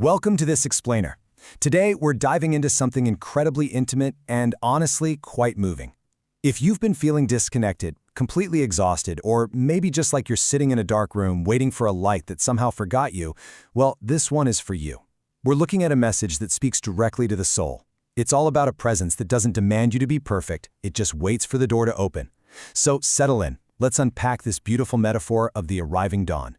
Welcome to this explainer. Today, we're diving into something incredibly intimate and honestly quite moving. If you've been feeling disconnected, completely exhausted, or maybe just like you're sitting in a dark room waiting for a light that somehow forgot you, well, this one is for you. We're looking at a message that speaks directly to the soul. It's all about a presence that doesn't demand you to be perfect, it just waits for the door to open. So settle in. Let's unpack this beautiful metaphor of the arriving dawn.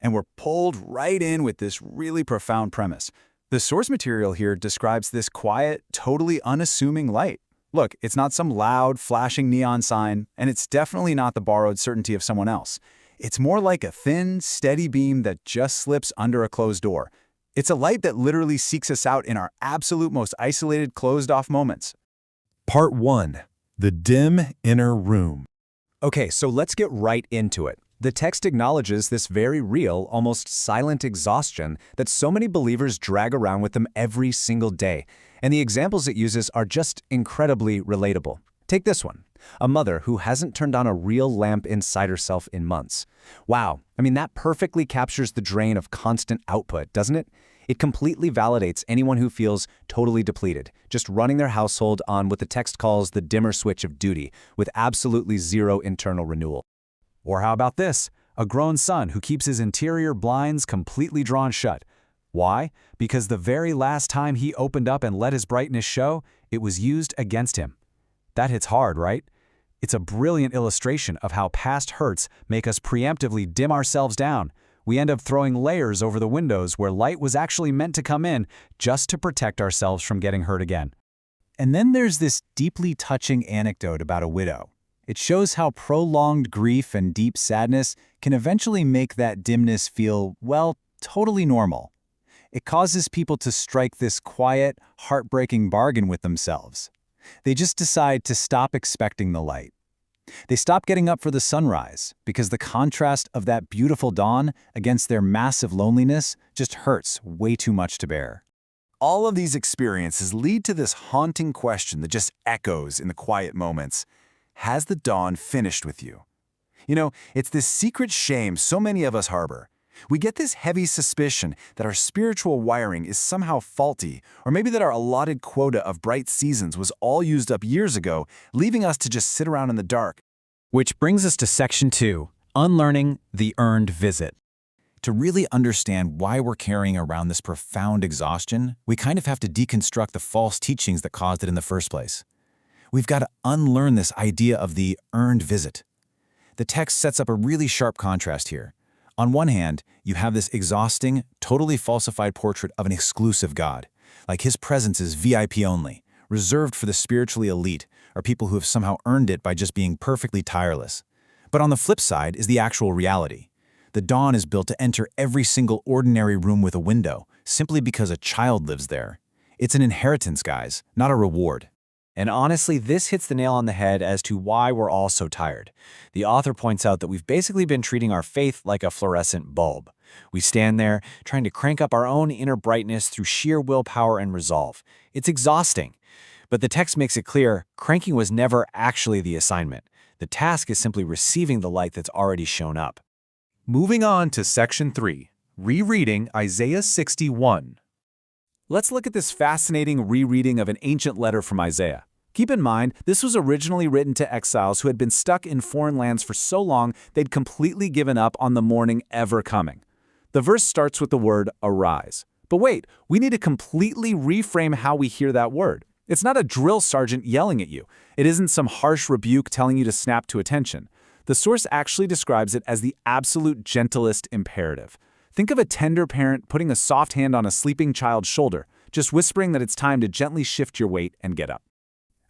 And we're pulled right in with this really profound premise. The source material here describes this quiet, totally unassuming light. Look, it's not some loud, flashing neon sign, and it's definitely not the borrowed certainty of someone else. It's more like a thin, steady beam that just slips under a closed door. It's a light that literally seeks us out in our absolute most isolated, closed-off moments. Part 1. The dim inner room. Okay, so let's get right into it. The text acknowledges this very real, almost silent exhaustion that so many believers drag around with them every single day. And the examples it uses are just incredibly relatable. Take this one. A mother who hasn't turned on a real lamp inside herself in months. Wow, that perfectly captures the drain of constant output, doesn't it? It completely validates anyone who feels totally depleted, just running their household on what the text calls the dimmer switch of duty, with absolutely zero internal renewal. Or how about this? A grown son who keeps his interior blinds completely drawn shut. Why? Because the very last time he opened up and let his brightness show, it was used against him. That hits hard, right? It's a brilliant illustration of how past hurts make us preemptively dim ourselves down. We end up throwing layers over the windows where light was actually meant to come in just to protect ourselves from getting hurt again. And then there's this deeply touching anecdote about a widow. It shows how prolonged grief and deep sadness can eventually make that dimness feel, well, totally normal. It causes people to strike this quiet, heartbreaking bargain with themselves. They just decide to stop expecting the light. They stop getting up for the sunrise because the contrast of that beautiful dawn against their massive loneliness just hurts way too much to bear. All of these experiences lead to this haunting question that just echoes in the quiet moments. Has the dawn finished with you? It's this secret shame so many of us harbor. We get this heavy suspicion that our spiritual wiring is somehow faulty, or maybe that our allotted quota of bright seasons was all used up years ago, leaving us to just sit around in the dark. Which brings us to Section 2, Unlearning the Earned Visit. To really understand why we're carrying around this profound exhaustion, we kind of have to deconstruct the false teachings that caused it in the first place. We've got to unlearn this idea of the earned visit. The text sets up a really sharp contrast here. On one hand, you have this exhausting, totally falsified portrait of an exclusive God, like his presence is VIP only, reserved for the spiritually elite, or people who have somehow earned it by just being perfectly tireless. But on the flip side is the actual reality. The dawn is built to enter every single ordinary room with a window, simply because a child lives there. It's an inheritance, guys, not a reward. And honestly, this hits the nail on the head as to why we're all so tired. The author points out that we've basically been treating our faith like a fluorescent bulb. We stand there trying to crank up our own inner brightness through sheer willpower and resolve. It's exhausting. But the text makes it clear, cranking was never actually the assignment. The task is simply receiving the light that's already shown up. Moving on to Section 3, Rereading Isaiah 61. Let's look at this fascinating rereading of an ancient letter from Isaiah. Keep in mind, this was originally written to exiles who had been stuck in foreign lands for so long they'd completely given up on the morning ever coming. The verse starts with the word arise. But wait, we need to completely reframe how we hear that word. It's not a drill sergeant yelling at you. It isn't some harsh rebuke telling you to snap to attention. The source actually describes it as the absolute gentlest imperative. Think of a tender parent putting a soft hand on a sleeping child's shoulder, just whispering that it's time to gently shift your weight and get up.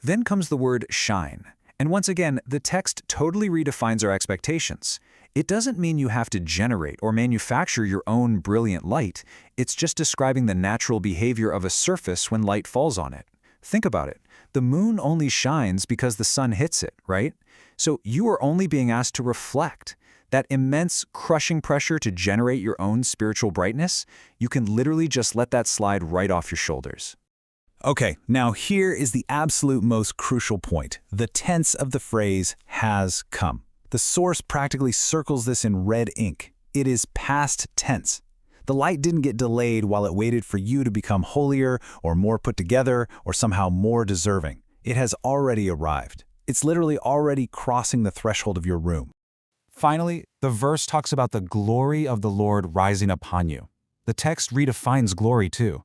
Then comes the word shine. And once again, the text totally redefines our expectations. It doesn't mean you have to generate or manufacture your own brilliant light. It's just describing the natural behavior of a surface when light falls on it. Think about it. The moon only shines because the sun hits it, right? So you are only being asked to reflect. That immense, crushing pressure to generate your own spiritual brightness, you can literally just let that slide right off your shoulders. Okay, now here is the absolute most crucial point. The tense of the phrase has come. The source practically circles this in red ink. It is past tense. The light didn't get delayed while it waited for you to become holier or more put together or somehow more deserving. It has already arrived. It's literally already crossing the threshold of your room. Finally, the verse talks about the glory of the Lord rising upon you. The text redefines glory too.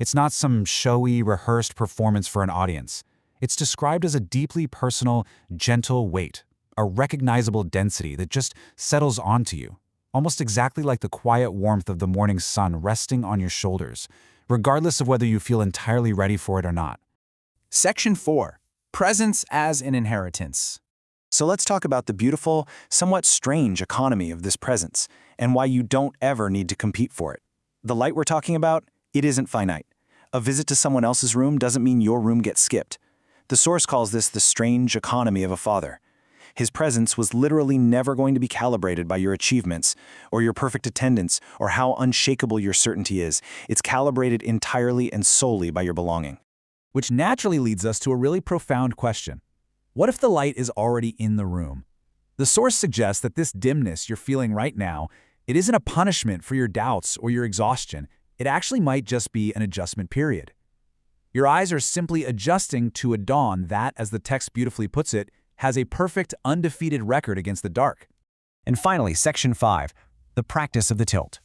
It's not some showy, rehearsed performance for an audience. It's described as a deeply personal, gentle weight, a recognizable density that just settles onto you, almost exactly like the quiet warmth of the morning sun resting on your shoulders, regardless of whether you feel entirely ready for it or not. Section 4. Presence as an inheritance. So let's talk about the beautiful, somewhat strange economy of this presence, and why you don't ever need to compete for it. The light we're talking about, it isn't finite. A visit to someone else's room doesn't mean your room gets skipped. The source calls this the strange economy of a father. His presence was literally never going to be calibrated by your achievements, or your perfect attendance, or how unshakable your certainty is. It's calibrated entirely and solely by your belonging. Which naturally leads us to a really profound question. What if the light is already in the room? The source suggests that this dimness you're feeling right now, it isn't a punishment for your doubts or your exhaustion. It actually might just be an adjustment period. Your eyes are simply adjusting to a dawn that, as the text beautifully puts it, has a perfect, undefeated record against the dark. And finally, Section 5, the practice of the tilt.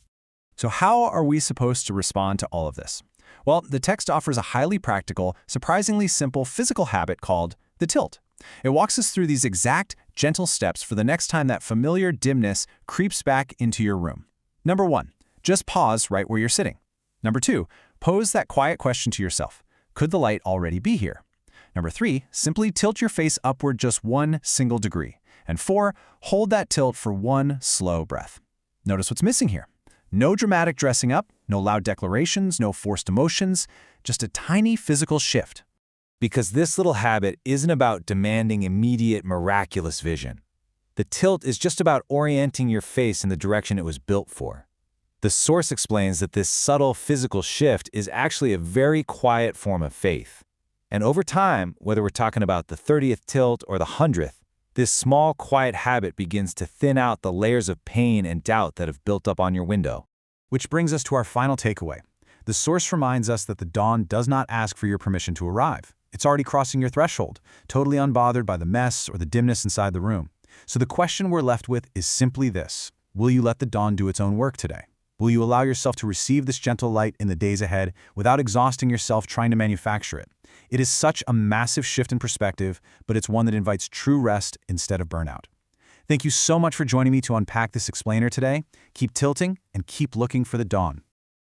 So how are we supposed to respond to all of this? Well, the text offers a highly practical, surprisingly simple physical habit called the tilt. It walks us through these exact, gentle steps for the next time that familiar dimness creeps back into your room. Number 1, just pause right where you're sitting. Number 2, pose that quiet question to yourself. Could the light already be here? Number 3, simply tilt your face upward just 1 single degree. And 4, hold that tilt for 1 slow breath. Notice what's missing here. No dramatic dressing up, no loud declarations, no forced emotions, just a tiny physical shift. Because this little habit isn't about demanding immediate, miraculous vision. The tilt is just about orienting your face in the direction it was built for. The source explains that this subtle physical shift is actually a very quiet form of faith. And over time, whether we're talking about the 30th tilt or the 100th, this small, quiet habit begins to thin out the layers of pain and doubt that have built up on your window. Which brings us to our final takeaway. The source reminds us that the dawn does not ask for your permission to arrive. It's already crossing your threshold, totally unbothered by the mess or the dimness inside the room. So the question we're left with is simply this. Will you let the dawn do its own work today? Will you allow yourself to receive this gentle light in the days ahead without exhausting yourself trying to manufacture it? It is such a massive shift in perspective, but it's one that invites true rest instead of burnout. Thank you so much for joining me to unpack this explainer today. Keep tilting and keep looking for the dawn.